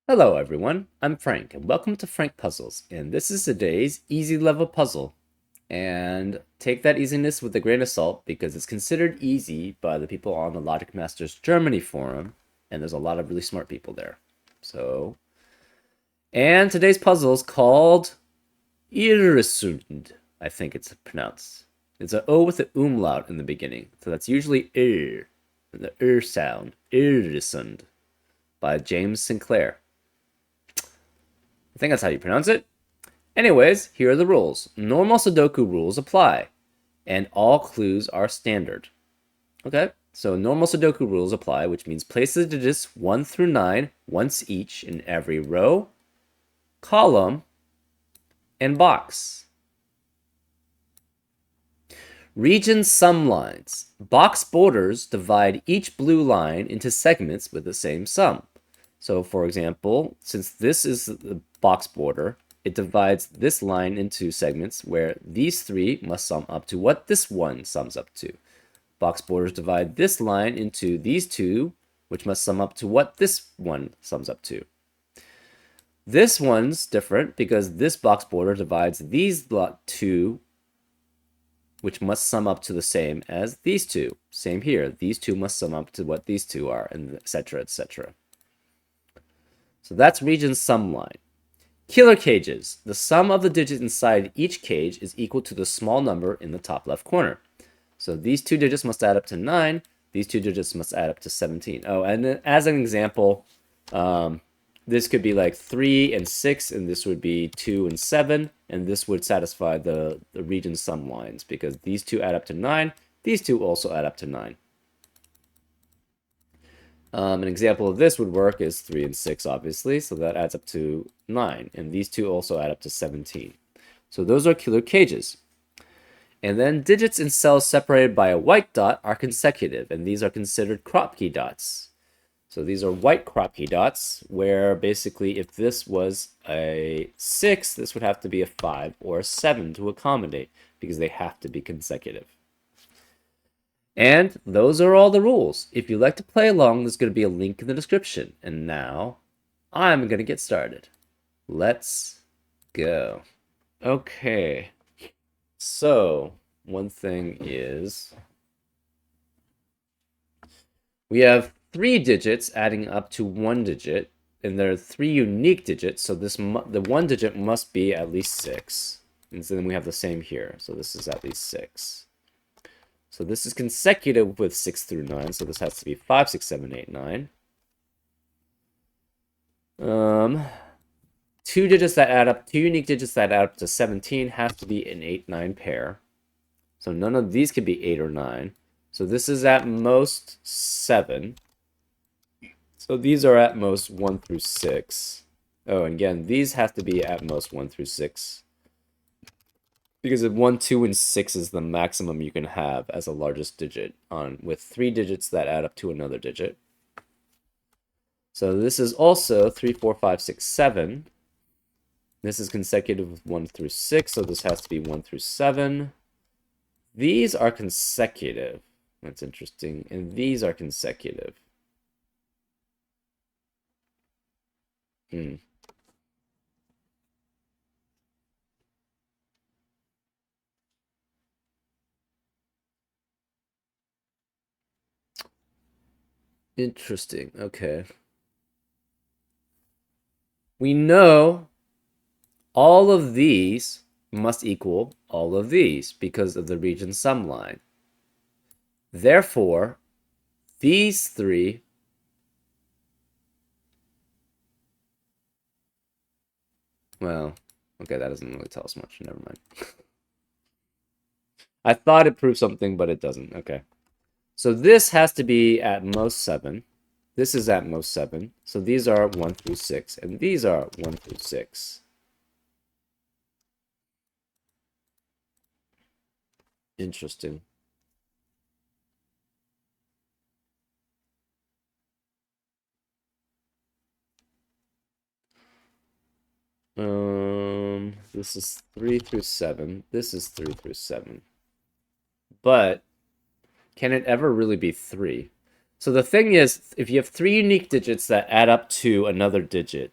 Hello everyone, I'm Frank and welcome to Frank Puzzles, and this is today's easy level puzzle. And take that easiness with a grain of salt because it's considered easy by the people on the Logic Masters Germany forum, and there's a lot of really smart people there. And today's puzzle is called Öresund, I think it's pronounced. It's an O with an umlaut in the beginning, so that's usually the sound, Öresund, by James Sinclair. I think that's how you pronounce it. Anyways, here are the rules. Normal Sudoku rules apply, and all clues are standard. Okay, so normal Sudoku rules apply, which means place the digits 1 through 9 once each in every row, column, and box. Region sum lines. Box borders divide each blue line into segments with the same sum. So for example, since this is the box border, it divides this line into segments where these three must sum up to what this one sums up to. Box borders divide this line into these two, which must sum up to what this one sums up to. This one's different because this box border divides these two, which must sum up to the same as these two. Same here. These two must sum up to what these two are, and etc., etc. So that's region sum line. Killer cages. The sum of the digits inside each cage is equal to the small number in the top left corner. So these two digits must add up to 9. These two digits must add up to 17. Oh, and then as an example, this could be like 3 and 6, and this would be 2 and 7, and this would satisfy the region sum lines because these two add up to 9. These two also add up to 9. An example of this would work is 3 and 6, obviously, so that adds up to 9, and these two also add up to 17. So those are killer cages. And then digits in cells separated by a white dot are consecutive, and these are considered crop key dots. So these are white crop key dots, where basically if this was a 6, this would have to be a 5 or a 7 to accommodate, because they have to be consecutive. And those are all the rules. If you'd like to play along, there's going to be a link in the description. And now, I'm going to get started. Let's go. Okay. So, one thing is, we have 3 digits adding up to 1 digit, and there are 3 unique digits, so the 1 digit must be at least 6. And so then we have the same here, so this is at least 6. So this is consecutive with 6 through 9, so this has to be 5, 6, 7, 8, 9. 2 digits that add up, 2 unique digits that add up to 17 has to be an 8, 9 pair. So none of these could be 8 or 9. So this is at most 7. So these are at most 1 through 6. Oh, and again, these have to be at most 1 through 6. Because if 1, 2, and 6 is the maximum you can have as a largest digit with 3 digits that add up to another digit. So this is also 3, 4, 5, 6, 7. This is consecutive with 1 through 6, so this has to be 1 through 7. These are consecutive. That's interesting. And these are consecutive. Interesting. Okay. We know all of these must equal all of these because of the region sum line. Therefore, these 3 well, okay, that doesn't really tell us much. Never mind. I thought it proved something, but it doesn't. Okay. So this has to be at most 7. This is at most 7. So these are 1 through 6, and these are 1 through 6. Interesting. This is 3 through 7. This is 3 through 7. But can it ever really be 3? So the thing is, if you have 3 unique digits that add up to another digit,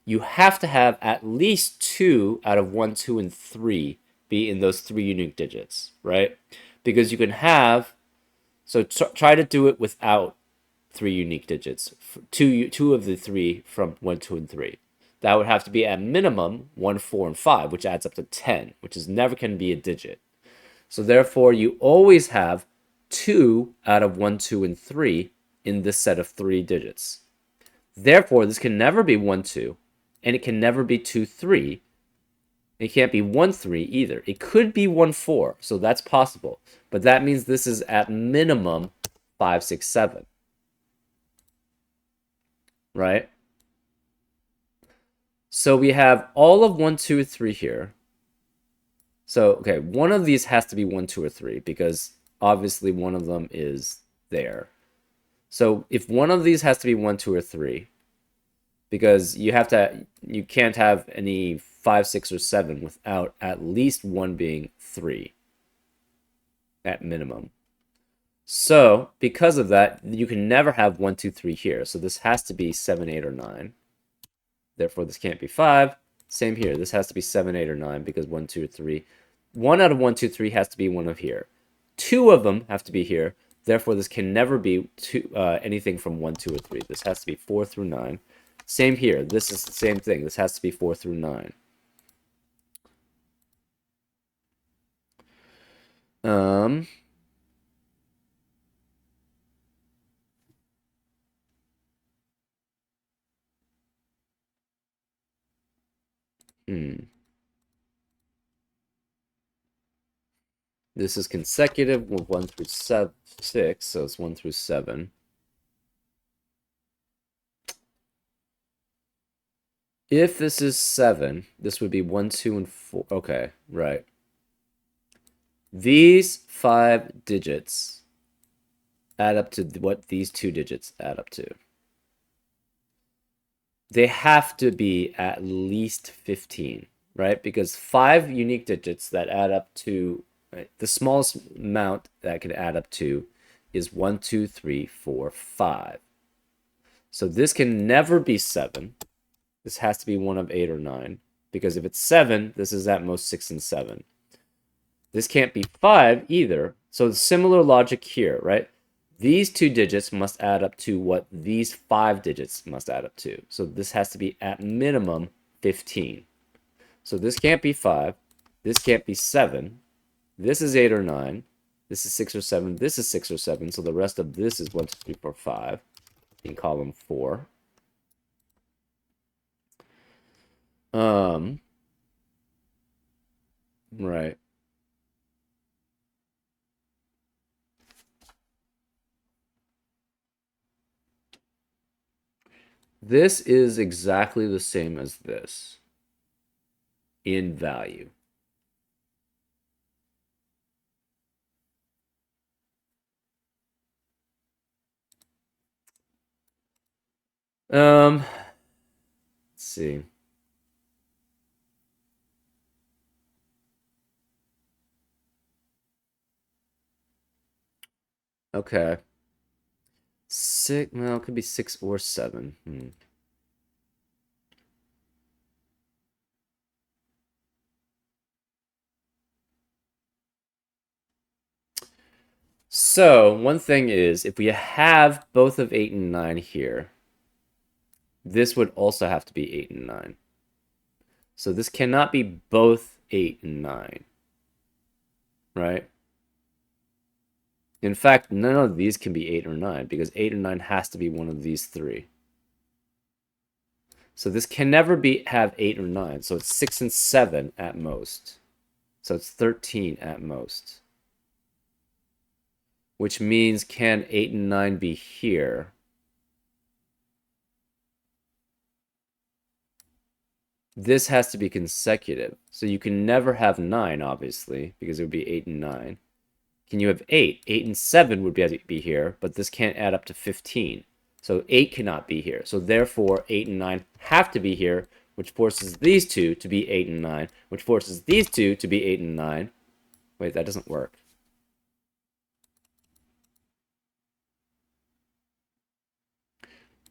you have to have at least 2 out of 1, 2, and 3 be in those 3 unique digits, right? Because you can have, so try to do it without 3 unique digits, two of the 3 from 1, 2, and 3. That would have to be at minimum 1, 4, and 5, which adds up to 10, which is never going to be a digit. So therefore, you always have 2 out of 1, 2, and 3 in this set of 3 digits. Therefore, this can never be 1, 2, and it can never be 2, 3. It can't be 1, 3 either. It could be 1, 4, so that's possible. But that means this is at minimum 5, 6, 7. Right? So we have all of 1, 2, 3 here. So, okay, one of these has to be 1, 2, or 3 because obviously one of them is there. So if one of these has to be 1, 2, or 3, because you can't have any 5, 6, or 7 without at least one being 3 at minimum. So because of that, you can never have 1, 2, 3 here. So this has to be 7, 8, or 9. Therefore, this can't be 5. Same here. This has to be 7, 8, or 9 because 1, 2, 3. 1 out of 1, 2, 3 has to be one of here. 2 of them have to be here. Therefore, this can never be anything from 1, 2, or 3. This has to be 4 through 9. Same here. This is the same thing. This has to be 4 through 9. Um, hmm. This is consecutive with 1 through 6, so it's 1 through 7. If this is 7, this would be 1, 2, and 4. Okay, right. These 5 digits add up to what these 2 digits add up to. They have to be at least 15, right? Because 5 unique digits that add up to, right, the smallest amount that can add up to is 1, 2, 3, 4, 5. So this can never be 7. This has to be one of 8 or 9. Because if it's 7, this is at most 6 and 7. This can't be 5 either. So similar logic here, right? These 2 digits must add up to what these 5 digits must add up to. So this has to be at minimum 15. So this can't be 5. This can't be 7. This is 8 or 9. This is 6 or 7. This is 6 or 7. So the rest of this is 1, 2, 3, 4, 5 in column 4. Right. This is exactly the same as this in value. Let's see. Okay. 6, well, it could be 6 or 7. So, one thing is, if we have both of 8 and 9 here, this would also have to be 8 and 9. So this cannot be both 8 and 9, right? In fact, none of these can be 8 or 9, because 8 or 9 has to be one of these 3. So this can never have 8 or 9, so it's 6 and 7 at most. So it's 13 at most. Which means, can 8 and 9 be here? This has to be consecutive. So you can never have 9, obviously, because it would be 8 and 9. Can you have 8? 8 and 7 would be here, but this can't add up to 15. So 8 cannot be here. So therefore, 8 and 9 have to be here, which forces these two to be 8 and 9, which forces these two to be 8 and 9. Wait, that doesn't work.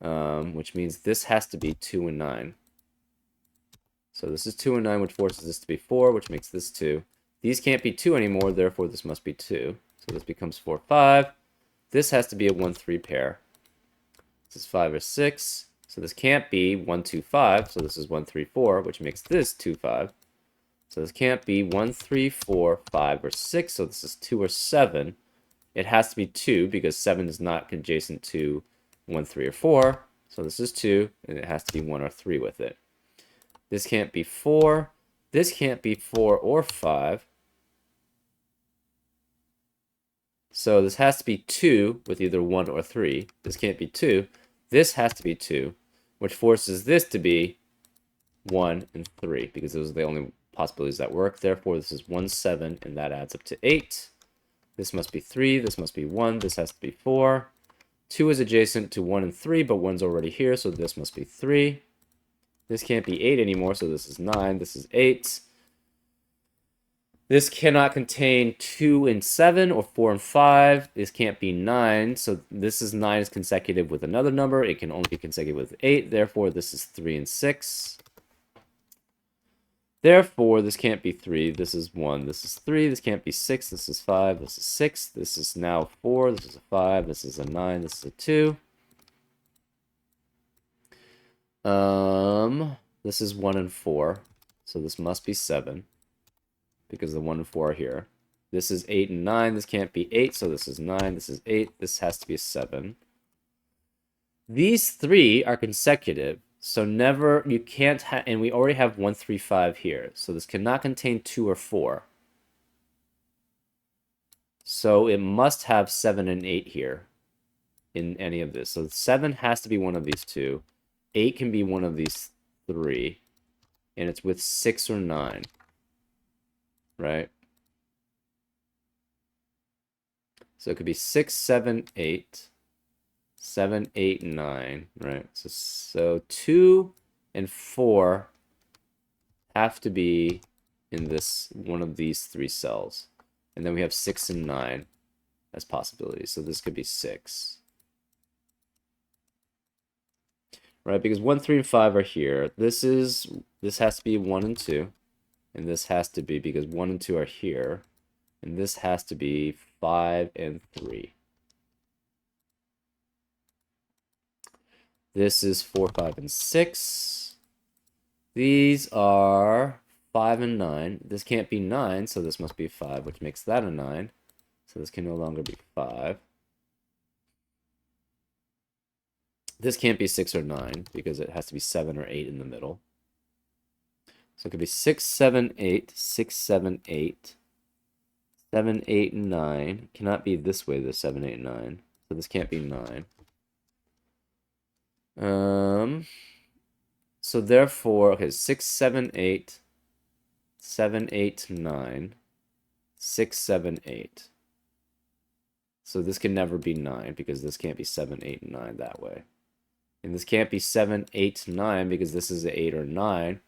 which means this has to be 2 and 9. So this is 2 and 9, which forces this to be 4, which makes this 2. These can't be 2 anymore, therefore this must be 2. So this becomes 4, 5. This has to be a 1, 3 pair. This is 5 or 6. So this can't be 1, 2, 5. So this is 1, 3, 4, which makes this 2, 5. So this can't be 1, 3, 4, 5, or 6. So this is 2 or 7. It has to be 2 because 7 is not adjacent to 1, 3, or 4. So this is 2, and it has to be 1 or 3 with it. This can't be 4. This can't be 4 or 5. So this has to be 2 with either 1 or 3. This can't be 2. This has to be 2, which forces this to be 1 and 3 because those are the only possibilities that work. Therefore, this is 1, 7, and that adds up to 8. This must be 3. This must be 1. This has to be 4. 2 is adjacent to 1 and 3, but 1's already here, so this must be 3. This can't be 8 anymore, so this is 9. This is 8. This cannot contain 2 and 7 or 4 and 5. This can't be 9, so this is 9 is consecutive with another number. It can only be consecutive with 8. Therefore, this is 3 and 6. Therefore, this can't be 3. This is 1. This is 3. This can't be 6. This is 5. This is 6. This is now 4. This is a 5. This is a 9. This is a 2. This is 1 and 4. So this must be 7. Because the 1 and 4 are here. This is 8 and 9. This can't be 8, so this is 9. This is 8. This has to be a 7. These 3 are consecutive. So never, you can't have, and we already have 1, 3, 5 here. So this cannot contain 2 or 4. So it must have 7 and 8 here in any of this. So 7 has to be one of these 2. 8 can be one of these 3. And it's with 6 or 9. Right? So it could be 6, 7, 8. 7, 8, 9. Right? So 2 and 4 have to be in this one of these 3 cells. And then we have 6 and 9 as possibilities. So this could be 6. Right? Because 1, 3, and 5 are here. This has to be 1 and 2. And this has to be, because 1 and 2 are here. And this has to be 5 and 3. This is 4, 5, and 6. These are 5 and 9. This can't be 9, so this must be 5, which makes that a 9. So this can no longer be 5. This can't be 6 or 9, because it has to be 7 or 8 in the middle. So it could be 6, 7, 8, 6, 7, 8, 7, 8, and 9. It cannot be this way, the 7, 8, 9. So this can't be 9. So therefore, okay, 6, 7, 8, 7, 8, 9, 6, 7, 8. So this can never be 9, because this can't be 7, 8, and 9 that way. And this can't be 7, 8, 9, because this is an 8 or 9.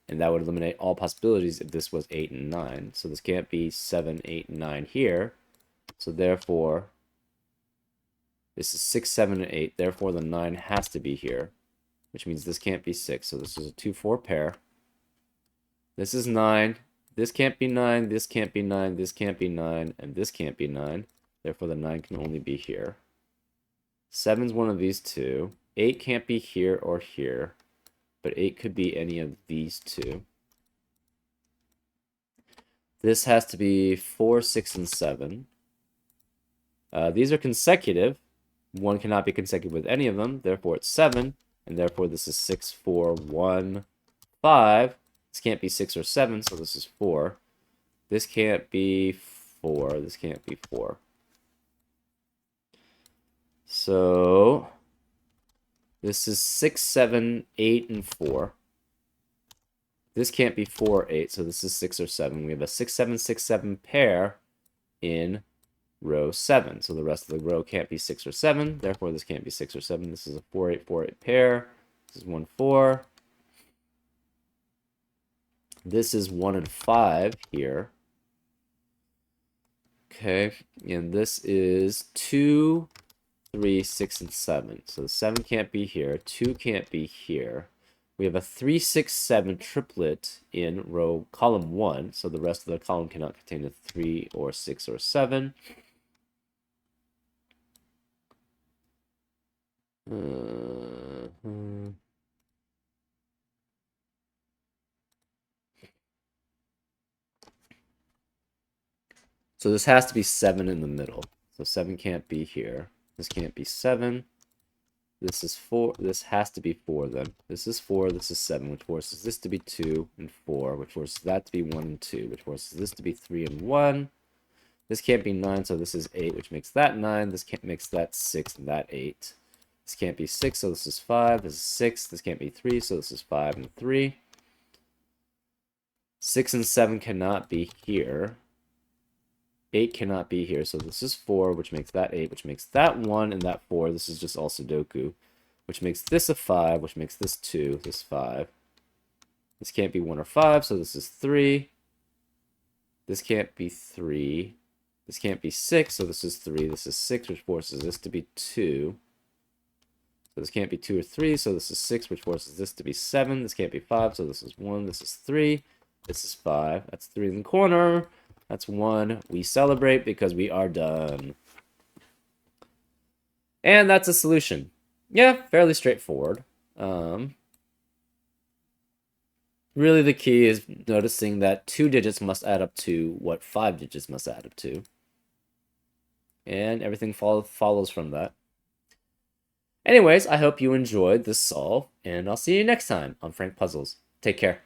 And that would eliminate all possibilities if this was 8 and 9. So this can't be 7, 8, and 9 here. So therefore, this is 6, 7, and 8. Therefore, the 9 has to be here, which means this can't be 6. So this is a 2, 4 pair. This is 9. This can't be 9. This can't be 9. This can't be 9. And this can't be 9. Therefore, the 9 can only be here. 7's one of these 2. 8 can't be here or here. But 8 could be any of these 2. This has to be 4, 6, and 7. These are consecutive. 1 cannot be consecutive with any of them. Therefore, it's 7. And therefore, this is 6, 4, 1, 5. This can't be 6 or 7, so this is 4. This can't be 4. This can't be 4. So this is 6, 7, 8, and 4. This can't be 4 or 8, so this is 6 or 7. We have a 6, 7, 6, 7 pair in row 7. So the rest of the row can't be 6 or 7. Therefore, this can't be 6 or 7. This is a 4, 8, 4, 8 pair. This is 1, 4. This is 1 and 5 here. Okay, and this is 2, 3, 6, and 7. So the 7 can't be here. 2 can't be here. We have a 3, 6, 7 triplet in column 1, so the rest of the column cannot contain a 3 or 6 or 7. So this has to be 7 in the middle. So 7 can't be here. This can't be 7. This is 4. This has to be 4 then. This is 4. This is 7, which forces this to be 2 and 4, which forces that to be 1 and 2, which forces this to be 3 and 1. This can't be 9, so this is 8, which makes that 9. This can't makes that 6 and that 8. This can't be 6, so this is 5. This is 6. This can't be 3, so this is 5 and 3. 6 and 7 cannot be here. 8 cannot be here, so this is 4, which makes that 8, which makes that 1, and that 4. This is just all Sudoku, which makes this a 5, which makes this 2, this 5. This can't be 1 or 5, so this is 3. This can't be 3. This can't be 6, so this is 3. This is 6, which forces this to be 2. So this can't be 2 or 3, so this is 6, which forces this to be 7. This can't be 5, so this is 1. This is 3. This is 5. That's 3 in the corner. That's 1. We celebrate because we are done. And that's a solution. Yeah, fairly straightforward. Really the key is noticing that 2 digits must add up to what 5 digits must add up to. And everything follows from that. Anyways, I hope you enjoyed this solve, and I'll see you next time on Frank Puzzles. Take care.